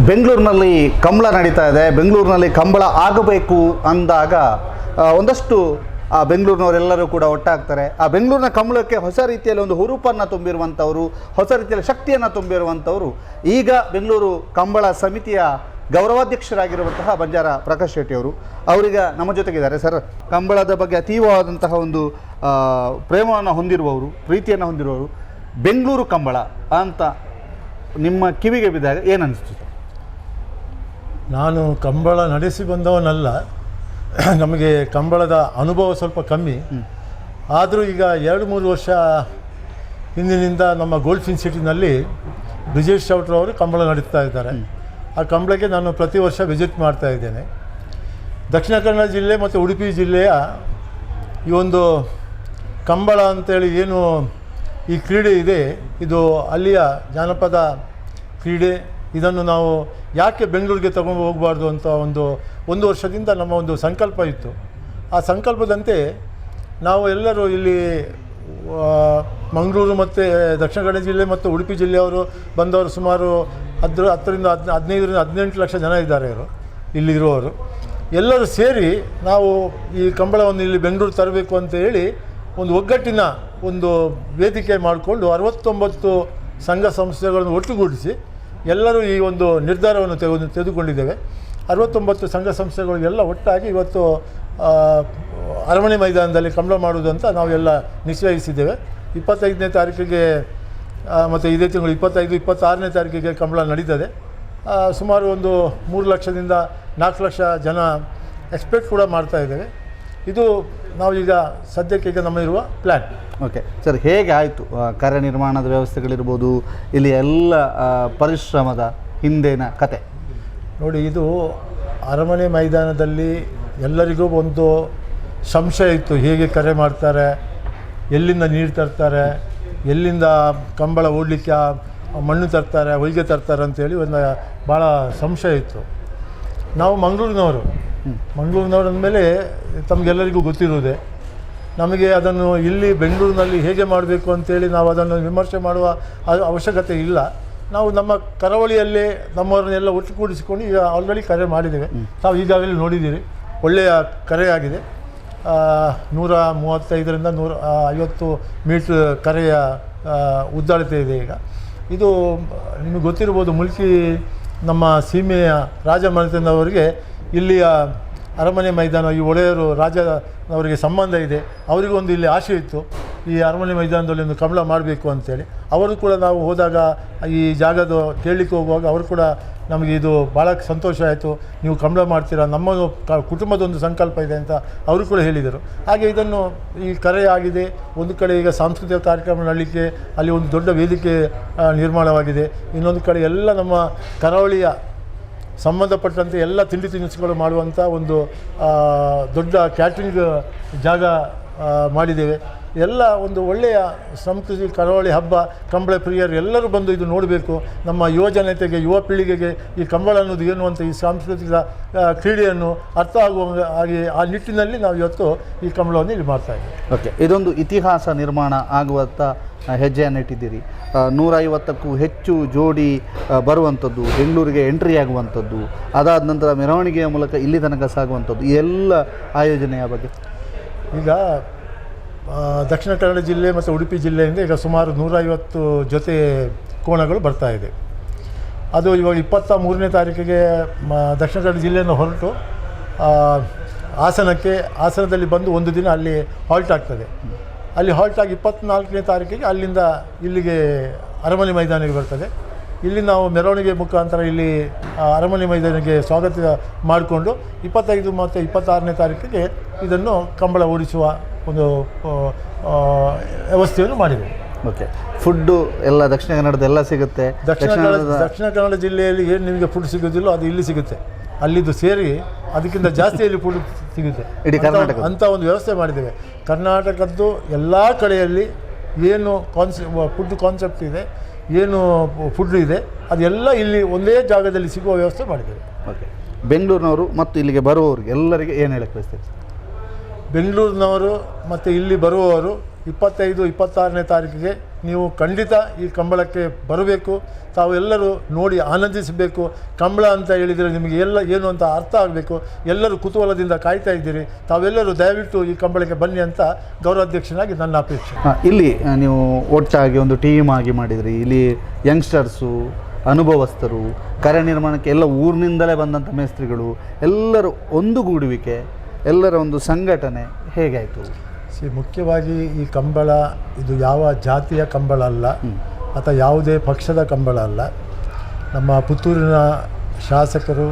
ಬೆಂಗಳೂರಿನಲ್ಲಿ ಕಂಬಳ ನಡೀತಾ ಇದೆ. ಬೆಂಗಳೂರಿನಲ್ಲಿ ಕಂಬಳ ಆಗಬೇಕು ಅಂದಾಗ ಒಂದಷ್ಟು ಬೆಂಗಳೂರಿನವರೆಲ್ಲರೂ ಕೂಡ ಒಟ್ಟಾಗ್ತಾರೆ. ಆ ಬೆಂಗಳೂರಿನ ಕಂಬಳಕ್ಕೆ ಹೊಸ ರೀತಿಯಲ್ಲಿ ಒಂದು ಹುರುಪನ್ನು ತುಂಬಿರುವಂಥವರು, ಹೊಸ ರೀತಿಯಲ್ಲಿ ಶಕ್ತಿಯನ್ನು ತುಂಬಿರುವಂಥವರು ಈಗ ಬೆಂಗಳೂರು ಕಂಬಳ ಸಮಿತಿಯ ಗೌರವಾಧ್ಯಕ್ಷರಾಗಿರುವಂತಹ ಬಂಜಾರ ಪ್ರಕಾಶ್ ಶೆಟ್ಟಿ ಅವರು. ಅವರೀಗ ನಮ್ಮ ಜೊತೆಗಿದ್ದಾರೆ. ಸರ್, ಕಂಬಳದ ಬಗ್ಗೆ ಅತೀವವಾದಂತಹ ಒಂದು ಪ್ರೇಮವನ್ನು ಹೊಂದಿರುವವರು, ಪ್ರೀತಿಯನ್ನು ಹೊಂದಿರುವವರು, ಬೆಂಗಳೂರು ಕಂಬಳ ಅಂತ ನಿಮ್ಮ ಕಿವಿಗೆ ಬಿದ್ದಾಗ ಏನು ಅನಿಸ್ತು? ನಾನು ಕಂಬಳ ನಡೆಸಿ ಬಂದವನಲ್ಲ, ನಮಗೆ ಕಂಬಳದ ಅನುಭವ ಸ್ವಲ್ಪ ಕಮ್ಮಿ. ಆದರೂ ಈಗ 2-3 ವರ್ಷ ಹಿಂದಿನಿಂದ ನಮ್ಮ ಗೋಲ್ಡ್ ಸಿಟಿನಲ್ಲಿ ಬ್ರಿಜೇಶ್ ಚೌಟ್ರವರು ಕಂಬಳ ನಡೀತಾ ಇದ್ದಾರೆ. ಆ ಕಂಬಳಕ್ಕೆ ನಾನು ಪ್ರತಿ ವರ್ಷ ವಿಸಿಟ್ ಮಾಡ್ತಾ ಇದ್ದೇನೆ. ದಕ್ಷಿಣ ಕನ್ನಡ ಜಿಲ್ಲೆ ಮತ್ತು ಉಡುಪಿ ಜಿಲ್ಲೆಯ ಈ ಒಂದು ಕಂಬಳ ಅಂತೇಳಿ ಏನು ಈ ಕ್ರೀಡೆ ಇದೆ, ಇದು ಅಲ್ಲಿಯ ಜಾನಪದ ಕ್ರೀಡೆ. ಇದನ್ನು ನಾವು ಯಾಕೆ ಬೆಂಗಳೂರಿಗೆ ತಗೊಂಡು ಹೋಗಬಾರ್ದು ಅಂತ ಒಂದು ವರ್ಷದಿಂದ ನಮ್ಮ ಒಂದು ಸಂಕಲ್ಪ ಇತ್ತು. ಆ ಸಂಕಲ್ಪದಂತೆ ನಾವು ಎಲ್ಲರೂ ಇಲ್ಲಿ ಮಂಗಳೂರು ಮತ್ತು ದಕ್ಷಿಣ ಕನ್ನಡ ಜಿಲ್ಲೆ ಮತ್ತು ಉಡುಪಿ ಜಿಲ್ಲೆಯವರು ಬಂದವರು ಸುಮಾರು 15-18 ಲಕ್ಷ ಜನ ಇದ್ದಾರೆ ಇಲ್ಲಿರುವವರು. ಎಲ್ಲರೂ ಸೇರಿ ನಾವು ಈ ಕಂಬಳವನ್ನು ಇಲ್ಲಿ ಬೆಂಗಳೂರು ತರಬೇಕು ಅಂತ ಹೇಳಿ ಒಂದು ಒಗ್ಗಟ್ಟಿನ ಒಂದು ವೇದಿಕೆ ಮಾಡಿಕೊಂಡು 69 ಸಂಘ ಸಂಸ್ಥೆಗಳನ್ನು ಒಟ್ಟುಗೂಡಿಸಿ ಎಲ್ಲರೂ ಈ ಒಂದು ನಿರ್ಧಾರವನ್ನು ತೆಗೆದುಕೊಂಡಿದ್ದೇವೆ. 69 ಸಂಘ ಸಂಸ್ಥೆಗಳು ಎಲ್ಲ ಒಟ್ಟಾಗಿ ಇವತ್ತು ಅರಮನೆ ಮೈದಾನದಲ್ಲಿ ಕಂಬಳ ಮಾಡುವುದಂತ ನಾವೆಲ್ಲ ನಿಶ್ಚಯಿಸಿದ್ದೇವೆ. 25ನೇ ತಾರೀಕಿಗೆ ಮತ್ತು ಇದೇ ತಿಂಗಳು 25-26ನೇ ತಾರೀಕಿಗೆ ಕಂಬಳ ನಡೀತದೆ. ಸುಮಾರು ಒಂದು 3 ಲಕ್ಷದಿಂದ 4 ಲಕ್ಷ ಜನ ಎಕ್ಸ್ಪೆಕ್ಟ್ ಕೂಡ ಮಾಡ್ತಾ ಇದ್ದೇವೆ. ಇದು ನಾವೀಗ ಸದ್ಯಕ್ಕೆ ಈಗ ನಮ್ಮ ಇರುವ ಪ್ಲ್ಯಾನ್. ಓಕೆ ಸರ್, ಹೇಗೆ ಆಯಿತು ಕಾರ್ಯನಿರ್ಮಾಣದ ವ್ಯವಸ್ಥೆಗಳಿರ್ಬೋದು, ಇಲ್ಲಿ ಎಲ್ಲ ಪರಿಶ್ರಮದ ಹಿಂದಿನ ಕತೆ? ನೋಡಿ, ಇದು ಅರಮನೆ ಮೈದಾನದಲ್ಲಿ ಎಲ್ಲರಿಗೂ ಒಂದು ಸಂಶಯ ಇತ್ತು. ಹೇಗೆ ಕರೆ ಮಾಡ್ತಾರೆ, ಎಲ್ಲಿಂದ ನೀರು ತರ್ತಾರೆ, ಎಲ್ಲಿಂದ ಕಂಬಳ ಓಡಲಿಕ್ಕೆ ಮಣ್ಣು ತರ್ತಾರೆ, ಹೊಯ್ಗೆ ತರ್ತಾರೆ ಅಂತೇಳಿ ಒಂದು ಭಾಳ ಸಂಶಯ ಇತ್ತು. ನಾವು ಮಂಗಳೂರಿನವರು ಅಂದಮೇಲೆ ತಮಗೆಲ್ಲರಿಗೂ ಗೊತ್ತಿರುವುದೇ. ನಮಗೆ ಅದನ್ನು ಇಲ್ಲಿ ಬೆಂಗಳೂರಿನಲ್ಲಿ ಹೇಗೆ ಮಾಡಬೇಕು ಅಂತೇಳಿ ನಾವು ಅದನ್ನು ವಿಮರ್ಶೆ ಮಾಡುವ ಅವಶ್ಯಕತೆ ಇಲ್ಲ. ನಾವು ನಮ್ಮ ಕರಾವಳಿಯಲ್ಲೇ ನಮ್ಮವರನ್ನೆಲ್ಲ ಒಟ್ಟುಗೂಡಿಸಿಕೊಂಡು ಈಗ ಆಲ್ರೆಡಿ ಕರೆ ಮಾಡಿದ್ದೇವೆ. ತಾವು ಈಗಾಗಲೇ ನೋಡಿದ್ದೀರಿ, ಒಳ್ಳೆಯ ಕರೆಯಾಗಿದೆ. 135ರಿಂದ 150 ಮೀಟ್ರ್ ಕರೆಯ ಉದ್ದಾಳತೆ ಇದೆ. ಈಗ ಇದು ನಿಮಗೆ ಗೊತ್ತಿರ್ಬೋದು, ಮುಲ್ಕಿ ನಮ್ಮ ಸೀಮೆಯ ರಾಜಮನೆತನದವರಿಗೆ ಇಲ್ಲಿಯ ಅರಮನೆ ಮೈದಾನ, ಈ ಒಡೆಯರು ರಾಜನವರಿಗೆ ಸಂಬಂಧ ಇದೆ. ಅವರಿಗೊಂದು ಇಲ್ಲಿ ಆಸೆ ಇತ್ತು, ಈ ಅರಮನೆ ಮೈದಾನದಲ್ಲಿ ಒಂದು ಕಂಬಳ ಮಾಡಬೇಕು ಅಂತೇಳಿ. ಅವರು ಕೂಡ ನಾವು ಹೋದಾಗ ಈ ಜಾಗದ ಕೇಳಲಿಕ್ಕೆ ಹೋಗುವಾಗ ಅವರು ಕೂಡ ನಮಗೆ ಇದು ಭಾಳ ಸಂತೋಷ ಆಯಿತು, ನೀವು ಕಂಬಳ ಮಾಡ್ತೀರಾ, ನಮ್ಮ ಕುಟುಂಬದೊಂದು ಸಂಕಲ್ಪ ಇದೆ ಅಂತ ಅವರು ಕೂಡ ಹೇಳಿದರು. ಹಾಗೆ ಇದನ್ನು ಈ ಕರೆ ಆಗಿದೆ. ಒಂದು ಕಡೆ ಈಗ ಸಾಂಸ್ಕೃತಿಕ ಕಾರ್ಯಕ್ರಮ ನಡೀಲಿಕ್ಕೆ ಅಲ್ಲಿ ಒಂದು ದೊಡ್ಡ ವೇದಿಕೆ ನಿರ್ಮಾಣವಾಗಿದೆ. ಇನ್ನೊಂದು ಕಡೆ ಎಲ್ಲ ನಮ್ಮ ಕರಾವಳಿಯ ಸಂಬಂಧಪಟ್ಟಂತೆ ಎಲ್ಲ ತಿಂಡಿ ತಿನಿಸುಗಳು ಮಾಡುವಂಥ ಒಂದು ದೊಡ್ಡ ಕ್ಯಾಟ್ರಿಂಗ್ ಜಾಗ ಮಾಡಿದ್ದೇವೆ. ಎಲ್ಲ ಒಂದು ಒಳ್ಳೆಯ ಸಂಸ್ಕೃತಿ ಕರಾವಳಿ ಹಬ್ಬ. ಕಂಬಳ ಪ್ರಿಯರು ಎಲ್ಲರೂ ಬಂದು ಇದು ನೋಡಬೇಕು. ನಮ್ಮ ಯುವ ಜನತೆಗೆ, ಯುವ ಪೀಳಿಗೆಗೆ ಈ ಕಂಬಳ ಅನ್ನೋದು ಏನು ಅಂತ, ಈ ಸಾಂಸ್ಕೃತಿಕ ಕ್ರೀಡೆಯನ್ನು ಅರ್ಥ ಆಗುವ ಹಾಗೆ ಆ ನಿಟ್ಟಿನಲ್ಲಿ ನಾವು ಇವತ್ತು ಈ ಕಂಬಳವನ್ನು ಇಲ್ಲಿ ಮಾಡ್ತಾಯಿದ್ದೀವಿ. ಓಕೆ, ಇದೊಂದು ಇತಿಹಾಸ ನಿರ್ಮಾಣ ಆಗುವಂಥ ಹೆಜ್ಜೆಯನ್ನು ಇಟ್ಟಿದ್ದೀರಿ. 150ಕ್ಕೂ ಹೆಚ್ಚು ಜೋಡಿ ಬರುವಂಥದ್ದು, ಬೆಂಗಳೂರಿಗೆ ಎಂಟ್ರಿ ಆಗುವಂಥದ್ದು, ಅದಾದ ನಂತರ ಮೆರವಣಿಗೆಯ ಮೂಲಕ ಇಲ್ಲಿ ತನಕ ಸಾಗುವಂಥದ್ದು, ಈ ಎಲ್ಲ ಆಯೋಜನೆಯ ಬಗ್ಗೆ ಈಗ ದಕ್ಷಿಣ ಕನ್ನಡ ಜಿಲ್ಲೆ ಮತ್ತು ಉಡುಪಿ ಜಿಲ್ಲೆಯಿಂದ ಈಗ ಸುಮಾರು 150 ಜೊತೆ ಕೋಣಗಳು ಬರ್ತಾಯಿದೆ. ಅದು ಇವಾಗ 23ನೇ ತಾರೀಕಿಗೆ ದಕ್ಷಿಣ ಕನ್ನಡ ಜಿಲ್ಲೆಯನ್ನು ಹೊರಟು ಹಾಸನದಲ್ಲಿ ಬಂದು ಒಂದು ದಿನ ಅಲ್ಲಿ ಹಾಲ್ಟ್ ಆಗ್ತದೆ. ಅಲ್ಲಿ ಹಾಲ್ಟ್ ಆಗಿ 24ನೇ ತಾರೀಕಿಗೆ ಅಲ್ಲಿಂದ ಇಲ್ಲಿಗೆ ಅರಮನೆ ಮೈದಾನಕ್ಕೆ ಬರ್ತದೆ. ಇಲ್ಲಿ ನಾವು ಮೆರವಣಿಗೆ ಮುಖಾಂತರ ಇಲ್ಲಿ ಅರಮನೆ ಮೈದಾನಕ್ಕೆ ಸ್ವಾಗತ ಮಾಡಿಕೊಂಡು 25 ಮತ್ತು 26ನೇ ತಾರೀಕಿಗೆ ಇದನ್ನು ಕಂಬಳ ಓಡಿಸುವ ಒಂದು ವ್ಯವಸ್ಥೆಯನ್ನು ಮಾಡಿದೆ. ಓಕೆ, ಫುಡ್ಡು ಎಲ್ಲ ದಕ್ಷಿಣ ಕನ್ನಡದ ಎಲ್ಲ ಸಿಗುತ್ತೆ. ದಕ್ಷಿಣ ಕನ್ನಡ ಜಿಲ್ಲೆಯಲ್ಲಿ ಏನು ನಿಮಗೆ ಫುಡ್ ಸಿಗೋದಿಲ್ಲೋ ಅದು ಇಲ್ಲಿ ಸಿಗುತ್ತೆ. ಅಲ್ಲಿದ್ದು ಸೇರಿ ಅದಕ್ಕಿಂತ ಜಾಸ್ತಿ ಇಲ್ಲಿ ಫುಡ್ ಸಿಗುತ್ತೆ. ಇಡೀ ಕರ್ನಾಟಕ ಅಂಥ ಒಂದು ವ್ಯವಸ್ಥೆ ಮಾಡಿದ್ದೇವೆ. ಕರ್ನಾಟಕದ್ದು ಎಲ್ಲ ಕಡೆಯಲ್ಲಿ ಏನು ಫುಡ್ ಕಾನ್ಸೆಪ್ಟ್ ಇದೆ, ಏನು ಫುಡ್ ಇದೆ, ಅದೆಲ್ಲ ಇಲ್ಲಿ ಒಂದೇ ಜಾಗದಲ್ಲಿ ಸಿಗುವ ವ್ಯವಸ್ಥೆ ಮಾಡಿದ್ದೇವೆ. ಓಕೆ, ಬೆಂಗಳೂರಿನವರು ಮತ್ತು ಇಲ್ಲಿಗೆ ಬರುವವರಿಗೆ ಎಲ್ಲರಿಗೆ ಏನು ಹೇಳಕ್ಕೆ ಬಯಸ್ತೀರಿ? ಬೆಂಗಳೂರಿನವರು ಮತ್ತು ಇಲ್ಲಿ ಬರುವವರು 25-26ನೇ ತಾರೀಕಿಗೆ ನೀವು ಖಂಡಿತ ಈ ಕಂಬಳಕ್ಕೆ ಬರಬೇಕು. ತಾವೆಲ್ಲರೂ ನೋಡಿ ಆನಂದಿಸಬೇಕು. ಕಂಬಳ ಅಂತ ಹೇಳಿದರೆ ನಿಮಗೆ ಏನು ಅಂತ ಅರ್ಥ ಆಗಬೇಕು. ಎಲ್ಲರೂ ಕುತೂಹಲದಿಂದ ಕಾಯ್ತಾ ಇದ್ದೀರಿ. ತಾವೆಲ್ಲರೂ ದಯವಿಟ್ಟು ಈ ಕಂಬಳಕ್ಕೆ ಬನ್ನಿ ಅಂತ ಗೌರವಾಧ್ಯಕ್ಷನಾಗಿ ನನ್ನ ಅಪೇಕ್ಷೆ. ಇಲ್ಲಿ ನೀವು ಒಟ್ಟಾಗಿ ಒಂದು ಟೀಮ್ ಆಗಿ ಮಾಡಿದ್ರಿ. ಇಲ್ಲಿ ಯಂಗ್ಸ್ಟರ್ಸು, ಅನುಭವಸ್ಥರು, ಕಾರ್ಯನಿರ್ಮಾಣಕ್ಕೆ ಎಲ್ಲ ಊರಿನಿಂದಲೇ ಬಂದಂಥ ಮೇಸ್ತ್ರಿಗಳು ಎಲ್ಲರೂ ಒಂದುಗೂಡುವಿಕೆ, ಎಲ್ಲರ ಒಂದು ಸಂಘಟನೆ ಹೇಗಾಯಿತು? ಮುಖ್ಯವಾಗಿ ಈ ಕಂಬಳ ಇದು ಯಾವ ಜಾತಿಯ ಕಂಬಳ ಅಲ್ಲ ಅಥವಾ ಯಾವುದೇ ಪಕ್ಷದ ಕಂಬಳ ಅಲ್ಲ. ನಮ್ಮ ಪುತ್ತೂರಿನ ಶಾಸಕರು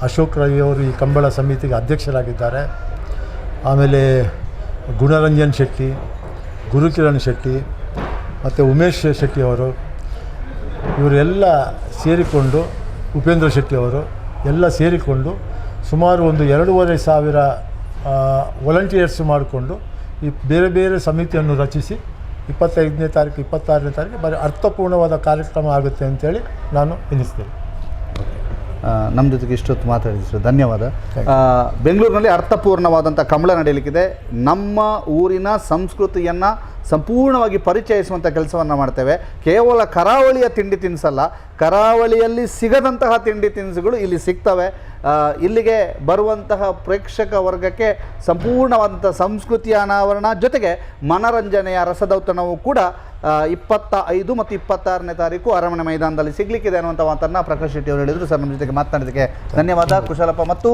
ಅಶೋಕ್ ರೈ ಅವರು ಈ ಕಂಬಳ ಸಮಿತಿಗೆ ಅಧ್ಯಕ್ಷರಾಗಿದ್ದಾರೆ. ಆಮೇಲೆ ಗುಣರಂಜನ್ ಶೆಟ್ಟಿ, ಗುರುಕಿರಣ್ ಶೆಟ್ಟಿ ಮತ್ತು ಉಮೇಶ್ ಶೆಟ್ಟಿ ಅವರು, ಇವರೆಲ್ಲ ಸೇರಿಕೊಂಡು, ಉಪೇಂದ್ರ ಶೆಟ್ಟಿ ಅವರು ಎಲ್ಲ ಸೇರಿಕೊಂಡು ಸುಮಾರು ಒಂದು 2,500 ವಾಲಂಟಿಯರ್ಸ್ ಮಾಡಿಕೊಂಡು ಈ ಬೇರೆ ಬೇರೆ ಸಮಿತಿಯನ್ನು ರಚಿಸಿ 25ನೇ ತಾರೀಕು 26ನೇ ತಾರೀಕು ಬರೀ ಅರ್ಥಪೂರ್ಣವಾದ ಕಾರ್ಯಕ್ರಮ ಆಗುತ್ತೆ ಅಂತೇಳಿ ನಾನು ಎನಿಸ್ತೇನೆ. ನಮ್ಮ ಜೊತೆಗೆ ಇಷ್ಟೊತ್ತು ಮಾತಾಡಿದ್ರು, ಧನ್ಯವಾದ. ಬೆಂಗಳೂರಿನಲ್ಲಿ ಅರ್ಥಪೂರ್ಣವಾದಂಥ ಕಂಬಳ ನಡೆಯಲಿಕ್ಕಿದೆ. ನಮ್ಮ ಊರಿನ ಸಂಸ್ಕೃತಿಯನ್ನು ಸಂಪೂರ್ಣವಾಗಿ ಪರಿಚಯಿಸುವಂಥ ಕೆಲಸವನ್ನು ಮಾಡ್ತೇವೆ. ಕೇವಲ ಕರಾವಳಿಯ ತಿಂಡಿ ತಿನಿಸಲ್ಲ, ಕರಾವಳಿಯಲ್ಲಿ ಸಿಗದಂತಹ ತಿಂಡಿ ತಿನಿಸುಗಳು ಇಲ್ಲಿ ಸಿಗ್ತವೆ. ಇಲ್ಲಿಗೆ ಬರುವಂತಹ ಪ್ರೇಕ್ಷಕ ವರ್ಗಕ್ಕೆ ಸಂಪೂರ್ಣವಾದಂಥ ಸಂಸ್ಕೃತಿಯ ಅನಾವರಣ ಜೊತೆಗೆ ಮನರಂಜನೆಯ ರಸದೌತಣವು ಕೂಡ 25 ಮತ್ತು 26ನೇ ತಾರೀಕು ಅರಮನೆ ಮೈದಾನದಲ್ಲಿ ಸಿಗಲಿಕ್ಕಿದೆ ಅನ್ನುವಂಥ ಮಾತನ್ನು ಪ್ರಕಾಶ್ ಶೆಟ್ಟಿ ಅವರು ಹೇಳಿದರು. ಸರ್, ನಮ್ಮ ಜೊತೆಗೆ ಮಾತನಾಡಿದ್ದಕ್ಕೆ ಧನ್ಯವಾದ. ಕುಶಲಪ್ಪ ಮತ್ತು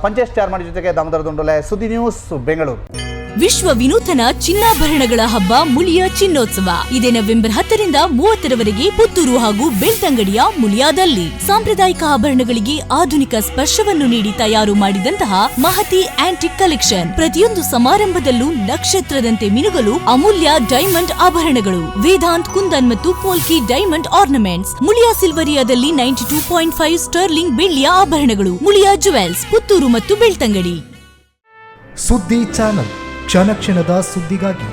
ಪಂಚೇಶ್ ಚಾರ್ಮಾಡಿ ಜೊತೆಗೆ ದಾಮೋದರ ದುಂಡೋಲೆ, ಸುದ್ದಿ ನ್ಯೂಸ್, ಬೆಂಗಳೂರು. ವಿಶ್ವ ವಿನೂತನ ಚಿನ್ನಾಭರಣಗಳ ಹಬ್ಬ ಮುಳಿಯ ಚಿನ್ನೋತ್ಸವ ಇದೇ ನವೆಂಬರ್ 10ರಿಂದ 30ರವರೆಗೆ ಪುತ್ತೂರು ಹಾಗೂ ಬೆಳ್ತಂಗಡಿಯ ಮುಳಿಯಾದಲ್ಲಿ. ಸಾಂಪ್ರದಾಯಿಕ ಆಭರಣಗಳಿಗೆ ಆಧುನಿಕ ಸ್ಪರ್ಶವನ್ನು ನೀಡಿ ತಯಾರು ಮಾಡಿದಂತಹ ಮಹತಿ ಆಂಟಿಕ್ ಕಲೆಕ್ಷನ್. ಪ್ರತಿಯೊಂದು ಸಮಾರಂಭದಲ್ಲೂ ನಕ್ಷತ್ರದಂತೆ ಮಿನುಗಲು ಅಮೂಲ್ಯ ಡೈಮಂಡ್ ಆಭರಣಗಳು. ವೇದಾಂತ್, ಕುಂದನ್ ಮತ್ತು ಪೋಲ್ಕಿ ಡೈಮಂಡ್ ಆರ್ನಮೆಂಟ್ಸ್. ಮುಳಿಯಾ ಸಿಲ್ವರಿಯಾದಲ್ಲಿ 92.5 ಸ್ಟರ್ಲಿಂಗ್ ಬೆಳ್ಳಿಯ ಆಭರಣಗಳು. ಮುಳಿಯಾ ಜುವೆಲ್ಸ್, ಪುತ್ತೂರು ಮತ್ತು ಬೆಳ್ತಂಗಡಿ. ಸುದ್ದಿ ಚಾನಲ್, ಕ್ಷಣ ಕ್ಷಣದ ಸುದ್ದಿಗಾಗಿ.